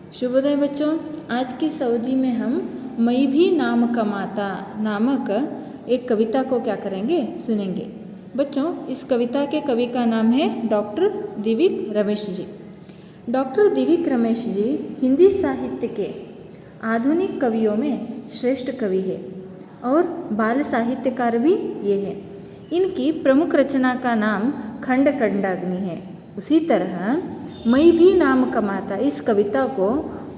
शुभोदय बच्चों, आज की सऊदी में हम मैं भी नाम कमाता नामक एक कविता को क्या करेंगे, सुनेंगे। बच्चों, इस कविता के कवि का नाम है डॉक्टर दिव्यक रमेश जी। डॉक्टर दिव्यक रमेश जी हिंदी साहित्य के आधुनिक कवियों में श्रेष्ठ कवि है और बाल साहित्यकार भी ये है। इनकी प्रमुख रचना का नाम खंड खंडाग्नि है। उसी तरह मैं भी नाम कमाता इस कविता को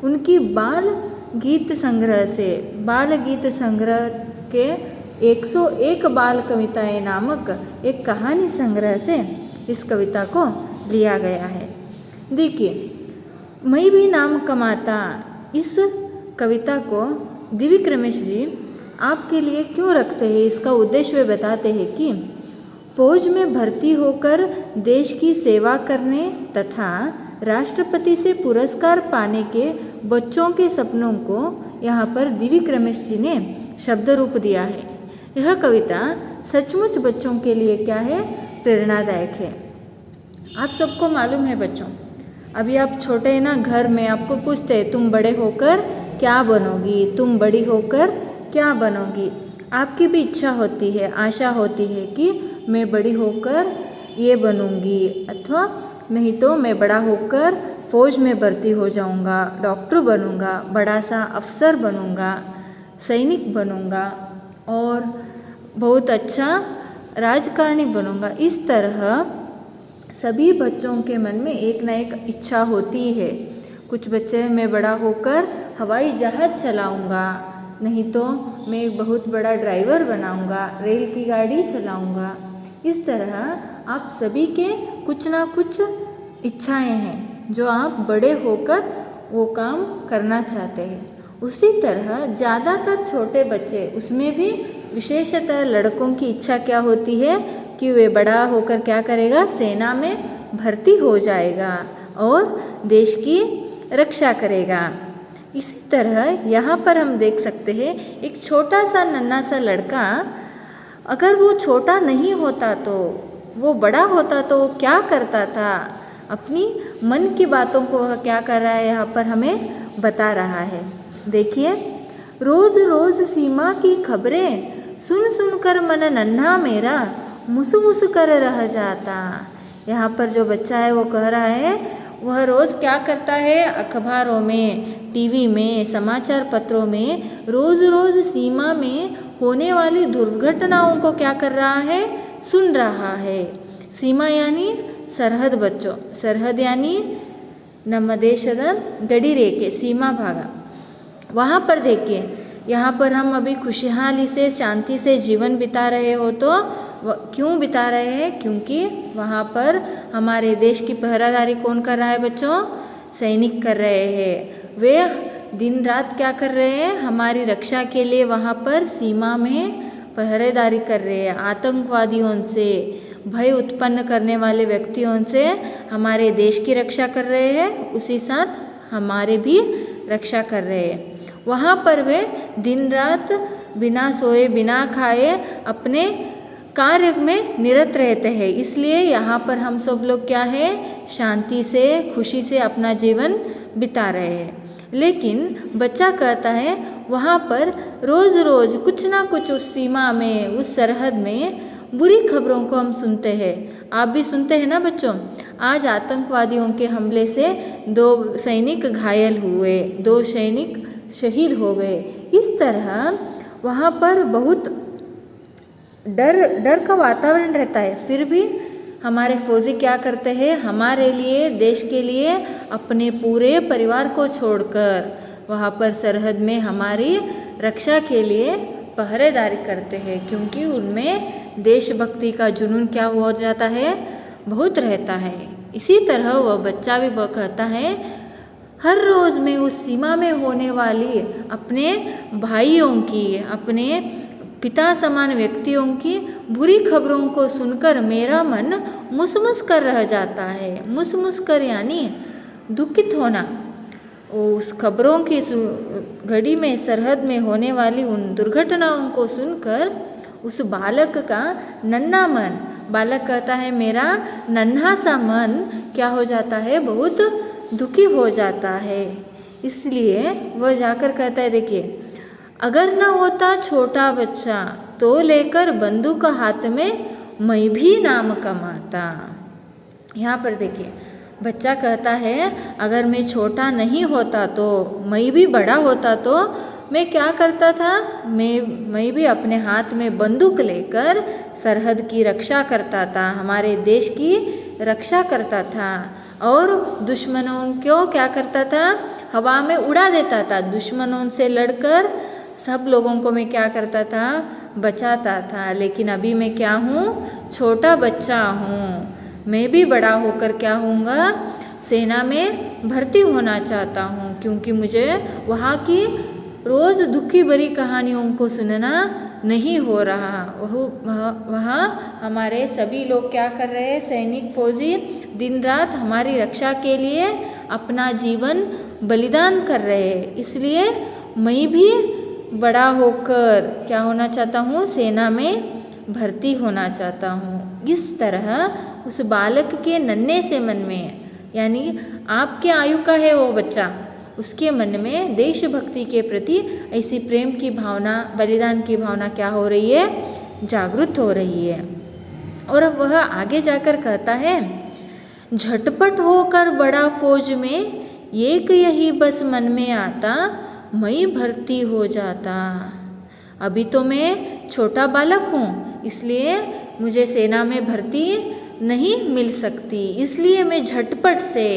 उनकी बाल गीत संग्रह के 101 बाल कविताएं नामक एक कहानी संग्रह से इस कविता को लिया गया है। देखिए, मैं भी नाम कमाता इस कविता को दिव्यक रमेश जी आपके लिए क्यों रखते हैं, इसका उद्देश्य वे बताते हैं कि फौज में भर्ती होकर देश की सेवा करने तथा राष्ट्रपति से पुरस्कार पाने के बच्चों के सपनों को यहाँ पर दिव्यक रमेश जी ने शब्द रूप दिया है। यह कविता सचमुच बच्चों के लिए क्या है, प्रेरणादायक है। आप सबको मालूम है बच्चों, अभी आप छोटे हैं ना, घर में आपको पूछते हैं तुम बड़े होकर क्या बनोगी, तुम बड़ी होकर क्या बनोगी। आपकी भी इच्छा होती है, आशा होती है कि मैं बड़ी होकर ये बनूंगी, अथवा नहीं तो मैं बड़ा होकर फौज में भर्ती हो जाऊंगा, डॉक्टर बनूंगा, बड़ा सा अफसर बनूंगा, सैनिक बनूंगा और बहुत अच्छा राजकारणी बनूंगा। इस तरह सभी बच्चों के मन में एक ना एक इच्छा होती है। कुछ बच्चे मैं बड़ा होकर हवाई जहाज चलाऊंगा, नहीं तो मैं एक बहुत बड़ा ड्राइवर बनाऊंगा, रेल की गाड़ी चलाऊंगा। इस तरह आप सभी के कुछ ना कुछ इच्छाएं हैं जो आप बड़े होकर वो काम करना चाहते हैं। उसी तरह ज़्यादातर छोटे बच्चे, उसमें भी विशेषतः लड़कों की इच्छा क्या होती है कि वे बड़ा होकर क्या करेगा, सेना में भर्ती हो जाएगा और देश की रक्षा करेगा। इसी तरह यहाँ पर हम देख सकते हैं एक छोटा सा नन्हा सा लड़का, अगर वो छोटा नहीं होता तो वो बड़ा होता तो वो क्या करता था, अपनी मन की बातों को वह क्या कर रहा है यहाँ पर हमें बता रहा है। देखिए, रोज़ रोज़ सीमा की खबरें सुन सुन कर मन नन्हा मेरा मुसु मुसु कर रह जाता। यहाँ पर जो बच्चा है वो कह रहा है वह रोज़ क्या करता है, अखबारों में, टीवी में, समाचार पत्रों में रोज़ रोज़ सीमा में होने वाली दुर्घटनाओं को क्या कर रहा है, सुन रहा है। सीमा यानी सरहद बच्चों, सरहद यानी ನಮ್ಮ ದೇಶದ ಗಡಿ ರೇಖೆ, सीमा भागा। वहाँ पर देखिए, यहाँ पर हम अभी खुशहाली से, शांति से जीवन बिता रहे हो तो क्यों बिता रहे हैं, क्योंकि वहाँ पर हमारे देश की पहरादारी कौन कर रहा है बच्चों, सैनिक कर रहे हैं। वे दिन रात क्या कर रहे हैं, हमारी रक्षा के लिए वहाँ पर सीमा में पहरेदारी कर रहे हैं। आतंकवादियों से, भय उत्पन्न करने वाले व्यक्तियों से हमारे देश की रक्षा कर रहे हैं, उसी साथ हमारे भी रक्षा कर रहे हैं। वहाँ पर वे दिन रात बिना सोए बिना खाए अपने कार्य में निरत रहते हैं। इसलिए यहाँ पर हम सब लोग क्या है, शांति से, खुशी से अपना जीवन बिता रहे हैं। लेकिन बच्चा कहता है वहाँ पर रोज़ रोज़ कुछ ना कुछ उस सीमा में, उस सरहद में बुरी खबरों को हम सुनते हैं। आप भी सुनते हैं ना बच्चों। आज आतंकवादियों के हमले से 2 सैनिक घायल हुए, 2 सैनिक शहीद हो गए। इस तरह वहाँ पर बहुत डर का वातावरण रहता है। फिर भी हमारे फौजी क्या करते हैं, हमारे लिए, देश के लिए अपने पूरे परिवार को छोड़कर वहाँ पर सरहद में हमारी रक्षा के लिए पहरेदारी करते हैं, क्योंकि उनमें देशभक्ति का जुनून क्या हो जाता है, बहुत रहता है। इसी तरह वह बच्चा भी कहता है हर रोज़ मैं उस सीमा में होने वाली अपने भाइयों की, अपने पिता समान व्यक्तियों की बुरी खबरों को सुनकर मेरा मन मुसमुस कर रह जाता है। मुसमुस कर यानी दुखित होना। उस खबरों की घड़ी में, सरहद में होने वाली उन दुर्घटनाओं को सुनकर उस बालक का नन्हा मन, बालक कहता है मेरा नन्हा सा मन क्या हो जाता है, बहुत दुखी हो जाता है। इसलिए वह जाकर कहता है, देखिए, अगर न होता छोटा बच्चा तो लेकर बंदूक हाथ में मैं भी नाम कमाता। यहाँ पर देखिए, बच्चा कहता है अगर मैं छोटा नहीं होता तो, मैं भी बड़ा होता तो मैं क्या करता था, मैं भी अपने हाथ में बंदूक लेकर सरहद की रक्षा करता था, हमारे देश की रक्षा करता था और दुश्मनों को क्या करता था, हवा में उड़ा देता था। दुश्मनों से लड़कर सब लोगों को मैं क्या करता था, बचाता था। लेकिन अभी मैं क्या हूँ, छोटा बच्चा हूँ। मैं भी बड़ा होकर क्या होऊंगा, सेना में भर्ती होना चाहता हूँ, क्योंकि मुझे वहाँ की रोज़ दुखी भरी कहानियों को सुनना नहीं हो रहा। वहाँ हमारे सभी लोग क्या कर रहे हैं, सैनिक फौजी दिन रात हमारी रक्षा के लिए अपना जीवन बलिदान कर रहे हैं। इसलिए मैं भी बड़ा होकर क्या होना चाहता हूँ, सेना में भर्ती होना चाहता हूँ। इस तरह उस बालक के नन्हे से मन में, यानी आपके आयु का है वो बच्चा, उसके मन में देशभक्ति के प्रति ऐसी प्रेम की भावना, बलिदान की भावना क्या हो रही है, जागृत हो रही है। और अब वह आगे जाकर कहता है, झटपट होकर बड़ा फौज में एक यही बस मन में आता, मैं भर्ती हो जाता। अभी तो मैं छोटा बालक हूँ, इसलिए मुझे सेना में भर्ती नहीं मिल सकती, इसलिए मैं झटपट से,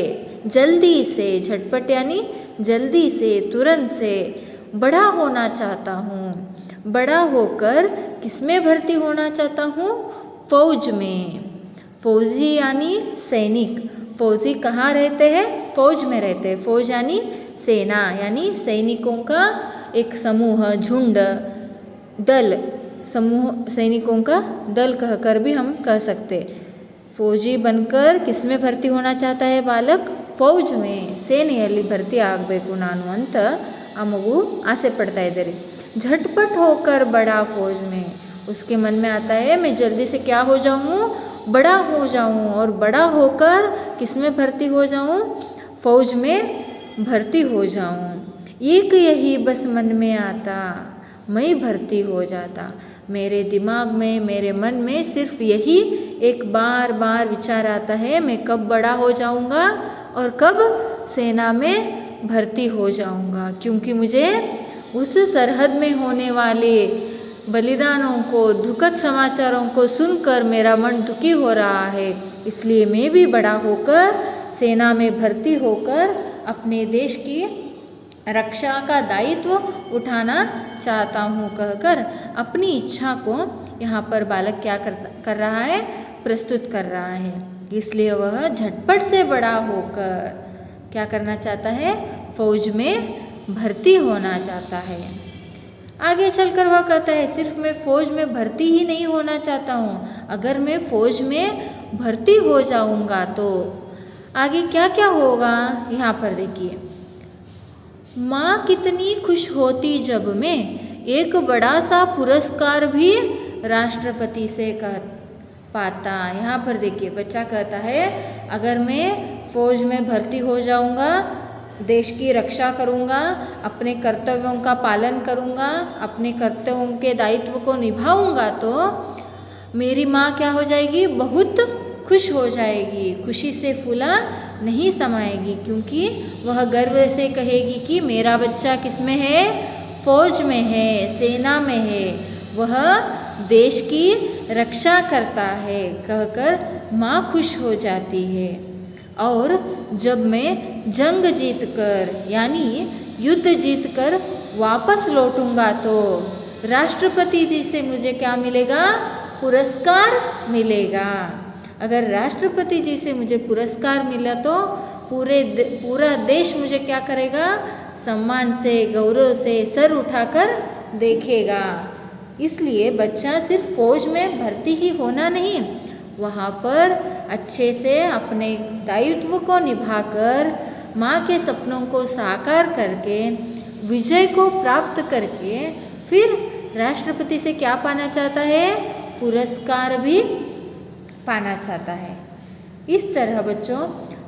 जल्दी से, झटपट यानी जल्दी से, तुरंत से बड़ा होना चाहता हूँ। बड़ा होकर किसमें भर्ती होना चाहता हूँ, फौज में। फौजी यानी सैनिक। फौजी कहाँ रहते हैं, फौज में रहते हैं। फौज यानी सेना, यानी सैनिकों का एक समूह, झुंड, दल, समूह, सैनिकों का दल कहकर भी हम कह सकते। फौजी बनकर किसमें भर्ती होना चाहता है बालक, फौज में, ಸೇನೆಯಲ್ಲಿ ಭರ್ತಿ ಆಗಬೇಕು ನಾನು ಅಂತ ಆ ಮಗು ಆಸೆ ಪಡ್ತಾ ಇದ್ದಾರೆ। झटपट होकर बड़ा फौज में, उसके मन में आता है मैं जल्दी से क्या हो जाऊँ, बड़ा हो जाऊँ, और बड़ा होकर किसमें भर्ती हो जाऊँ, फौज में भर्ती हो जाऊँ। एक यही बस मन में आता, मैं भर्ती हो जाता। मेरे दिमाग में, मेरे मन में सिर्फ यही एक बार बार विचार आता है, मैं कब बड़ा हो जाऊँगा और कब सेना में भर्ती हो जाऊँगा, क्योंकि मुझे उस सरहद में होने वाले बलिदानों को, दुखद समाचारों को सुनकर मेरा मन दुखी हो रहा है। इसलिए मैं भी बड़ा होकर सेना में भर्ती होकर अपने देश की रक्षा का दायित्व उठाना चाहता हूँ कहकर अपनी इच्छा को यहाँ पर बालक क्या कर रहा है, प्रस्तुत कर रहा है। इसलिए वह झटपट से बड़ा होकर क्या करना चाहता है, फौज में भर्ती होना चाहता है। आगे चलकर वह कहता है सिर्फ मैं फौज में भर्ती ही नहीं होना चाहता हूँ, अगर मैं फौज में भर्ती हो जाऊँगा तो आगे क्या क्या होगा, यहाँ पर देखिए। माँ कितनी खुश होती जब मैं एक बड़ा सा पुरस्कार भी राष्ट्रपति से कह पाता। यहाँ पर देखिए बच्चा कहता है अगर मैं फौज में भर्ती हो जाऊँगा, देश की रक्षा करूँगा, अपने कर्तव्यों का पालन करूँगा, अपने कर्तव्यों के दायित्व को निभाऊँगा तो मेरी माँ क्या हो जाएगी, बहुत खुश हो जाएगी, खुशी से फूला नहीं समाएगी, क्योंकि वह गर्व से कहेगी कि मेरा बच्चा किस में है, फौज में है, सेना में है, वह देश की रक्षा करता है कहकर माँ खुश हो जाती है। और जब मैं जंग जीतकर यानी युद्ध जीतकर वापस लौटूंगा तो राष्ट्रपति जी से मुझे क्या मिलेगा, पुरस्कार मिलेगा। अगर राष्ट्रपति जी से मुझे पुरस्कार मिला तो पूरा देश मुझे क्या करेगा, सम्मान से, गौरव से सर उठाकर देखेगा। इसलिए बच्चा सिर्फ फौज में भर्ती ही होना नहीं, वहाँ पर अच्छे से अपने दायित्व को निभाकर माँ के सपनों को साकार करके विजय को प्राप्त करके फिर राष्ट्रपति से क्या पाना चाहता है, पुरस्कार भी पाना चाहता है। इस तरह बच्चों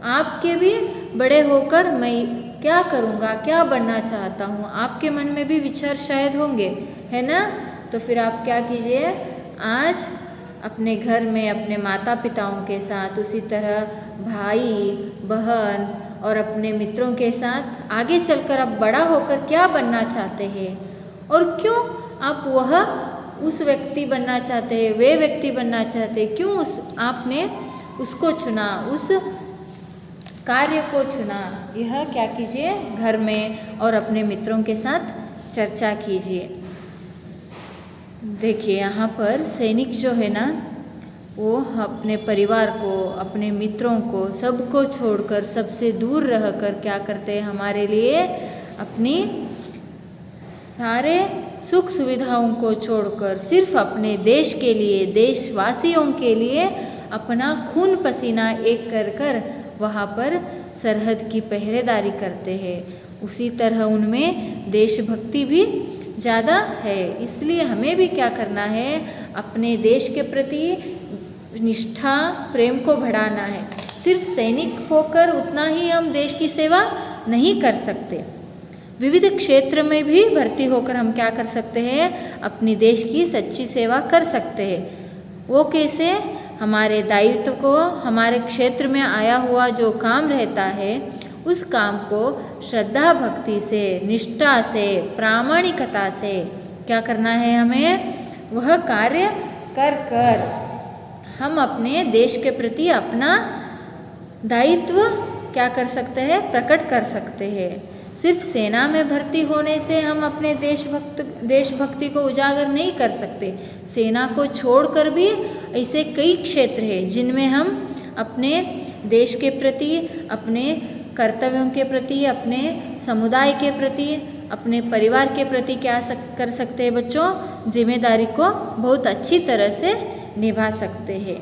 आपके भी बड़े होकर मैं क्या करूँगा, क्या बनना चाहता हूँ, आपके मन में भी विचार शायद होंगे, है ना। तो फिर आप क्या कीजिए, आज अपने घर में अपने माता पिताओं के साथ, उसी तरह भाई बहन और अपने मित्रों के साथ आगे चलकर आप बड़ा होकर क्या बनना चाहते हैं और क्यों आप वह उस व्यक्ति बनना चाहते हैं, वे व्यक्ति बनना चाहते हैं, क्यों आपने उसको चुना, उस कार्य को चुना, यह क्या कीजिए घर में और अपने मित्रों के साथ चर्चा कीजिए। देखिए यहाँ पर सैनिक जो है ना, वो अपने परिवार को, अपने मित्रों को, सबको छोड़कर, सबसे दूर रहकर क्या करते हैं, हमारे लिए अपनी सारे सुख सुविधाओं को छोड़कर सिर्फ अपने देश के लिए, देशवासियों के लिए अपना खून पसीना एक कर वहाँ पर सरहद की पहरेदारी करते हैं। उसी तरह उनमें देशभक्ति भी ज़्यादा है। इसलिए हमें भी क्या करना है, अपने देश के प्रति निष्ठा प्रेम को बढ़ाना है। सिर्फ सैनिक होकर उतना ही हम देश की सेवा नहीं कर सकते, विविध क्षेत्र में भी भर्ती होकर हम क्या कर सकते हैं, अपनी देश की सच्ची सेवा कर सकते हैं। वो कैसे, हमारे दायित्व को, हमारे क्षेत्र में आया हुआ जो काम रहता है उस काम को श्रद्धा भक्ति से, निष्ठा से, प्रामाणिकता से क्या करना है, हमें वह कार्य कर हम अपने देश के प्रति अपना दायित्व क्या कर सकते हैं, प्रकट कर सकते हैं। सिर्फ सेना में भर्ती होने से हम अपने देशभक्ति को उजागर नहीं कर सकते। सेना को छोड़कर भी ऐसे कई क्षेत्र हैं जिनमें हम अपने देश के प्रति, अपने कर्तव्यों के प्रति, अपने समुदाय के प्रति, अपने परिवार के प्रति क्या कर सकते हैं बच्चों, जिम्मेदारी को बहुत अच्छी तरह से निभा सकते हैं।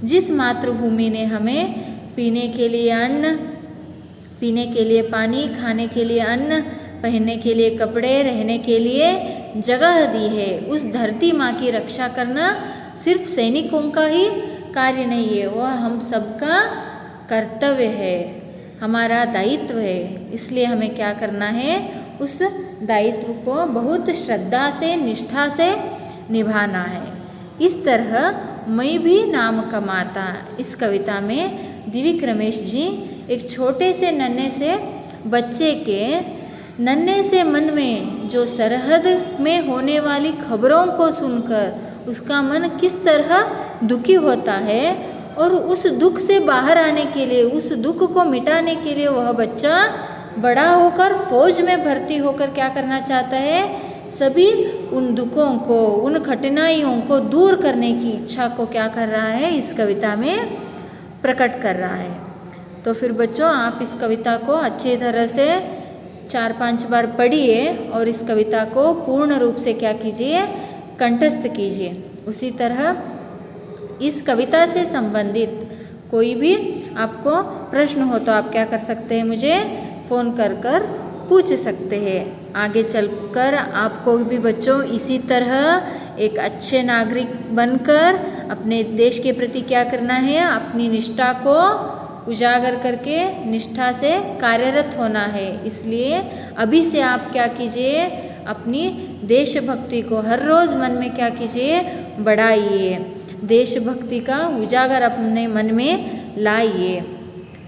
जिस मातृभूमि ने हमें पीने के लिए अन्न, पीने के लिए पानी, खाने के लिए अन्न, पहनने के लिए कपड़े, रहने के लिए जगह दी है, उस धरती माँ की रक्षा करना सिर्फ सैनिकों का ही कार्य नहीं है, वह हम सबका कर्तव्य है, हमारा दायित्व है। इसलिए हमें क्या करना है, उस दायित्व को बहुत श्रद्धा से, निष्ठा से निभाना है। इस तरह मैं भी नाम कमाता, इस कविता में दिव्य रमेश जी एक छोटे से नन्हे से बच्चे के नन्हे से मन में जो सरहद में होने वाली खबरों को सुनकर उसका मन किस तरह दुखी होता है और उस दुख से बाहर आने के लिए, उस दुख को मिटाने के लिए वह बच्चा बड़ा होकर फौज में भर्ती होकर क्या करना चाहता है, सभी उन दुखों को, उन कठिनाइयों को दूर करने की इच्छा को क्या कर रहा है, इस कविता में प्रकट कर रहा है। तो फिर बच्चों आप इस कविता को अच्छी तरह से 4-5 बार पढ़िए और इस कविता को पूर्ण रूप से क्या कीजिए, कंठस्थ कीजिए। उसी तरह इस कविता से संबंधित कोई भी आपको प्रश्न हो तो आप क्या कर सकते हैं, मुझे फ़ोन कर पूछ सकते हैं। आगे चलकर आपको भी बच्चों इसी तरह एक अच्छे नागरिक बनकर अपने देश के प्रति क्या करना है, अपनी निष्ठा को उजागर करके निष्ठा से कार्यरत होना है। इसलिए अभी से आप क्या कीजिए, अपनी देशभक्ति को हर रोज़ मन में क्या कीजिए, बढ़ाइए, देशभक्ति का उजागर अपने मन में लाइए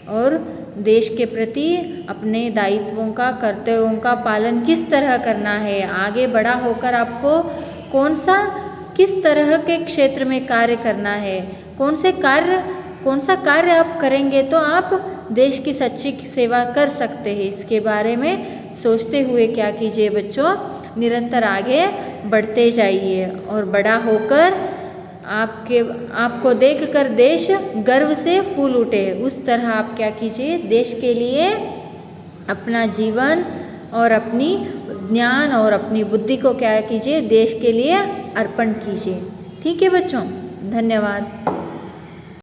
और देश के प्रति अपने दायित्वों का, कर्तव्यों का पालन किस तरह करना है, आगे बड़ा होकर आपको किस तरह के क्षेत्र में कार्य करना है, कौन सा कार्य आप करेंगे तो आप देश की सच्ची सेवा कर सकते हैं। इसके बारे में सोचते हुए क्या कीजिए बच्चों, निरंतर आगे बढ़ते जाइए और बड़ा होकर आपको देखकर देश गर्व से फूल उठे, उस तरह आप क्या कीजिए, देश के लिए अपना जीवन और अपनी ज्ञान और अपनी बुद्धि को क्या कीजिए, देश के लिए अर्पण कीजिए। ठीक है बच्चों, धन्यवाद।